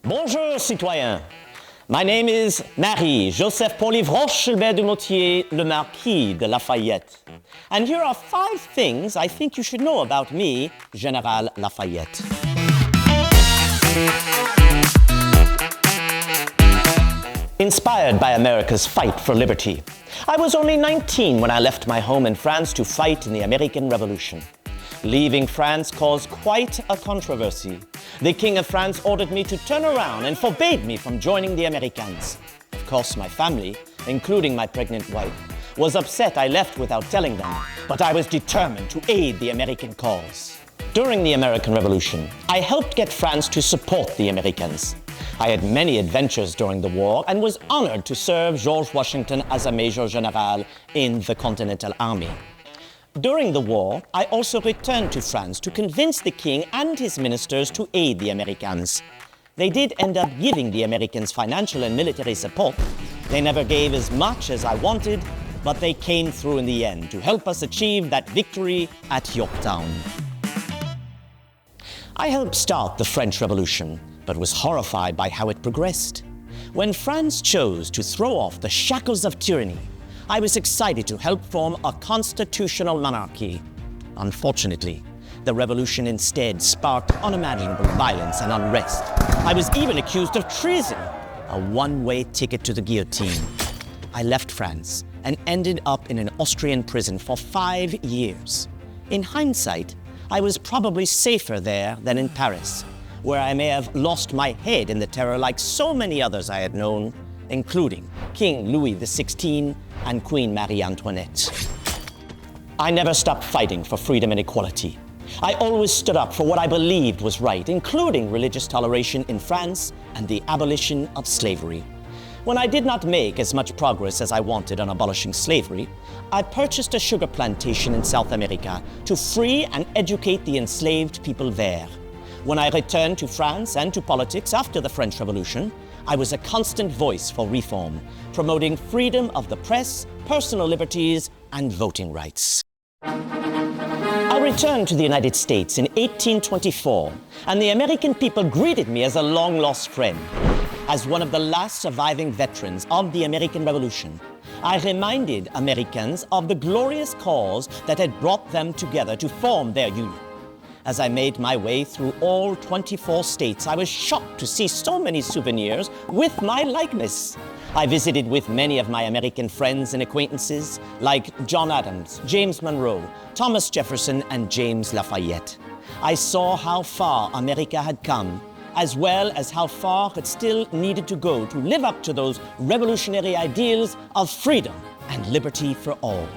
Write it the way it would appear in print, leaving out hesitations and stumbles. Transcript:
Bonjour, citoyens. My name is Marie Joseph Paul-Yves Gilbert de Motier, le Marquis de Lafayette. And here are 5 things I think you should know about me, General Lafayette. Inspired by America's fight for liberty, I was only 19 when I left my home in France to fight in the American Revolution. Leaving France caused quite a controversy. The King of France ordered me to turn around and forbade me from joining the Americans. Of course, my family, including my pregnant wife, was upset I left without telling them, but I was determined to aid the American cause. During the American Revolution, I helped get France to support the Americans. I had many adventures during the war and was honored to serve George Washington as a Major General in the Continental Army. During the war, I also returned to France to convince the king and his ministers to aid the Americans. They did end up giving the Americans financial and military support. They never gave as much as I wanted, but they came through in the end to help us achieve that victory at Yorktown. I helped start the French Revolution, but was horrified by how it progressed. When France chose to throw off the shackles of tyranny, I was excited to help form a constitutional monarchy. Unfortunately, the revolution instead sparked unimaginable violence and unrest. I was even accused of treason, a one-way ticket to the guillotine. I left France and ended up in an Austrian prison for 5 years. In hindsight, I was probably safer there than in Paris, where I may have lost my head in the terror like so many others I had known, including King Louis XVI and Queen Marie Antoinette. I never stopped fighting for freedom and equality. I always stood up for what I believed was right, including religious toleration in France and the abolition of slavery. When I did not make as much progress as I wanted on abolishing slavery, I purchased a sugar plantation in South America to free and educate the enslaved people there. When I returned to France and to politics after the French Revolution, I was a constant voice for reform, promoting freedom of the press, personal liberties, and voting rights. I returned to the United States in 1824, and the American people greeted me as a long-lost friend. As one of the last surviving veterans of the American Revolution, I reminded Americans of the glorious cause that had brought them together to form their union. As I made my way through all 24 states, I was shocked to see so many souvenirs with my likeness. I visited with many of my American friends and acquaintances, like John Adams, James Monroe, Thomas Jefferson, and James Lafayette. I saw how far America had come, as well as how far it still needed to go to live up to those revolutionary ideals of freedom and liberty for all.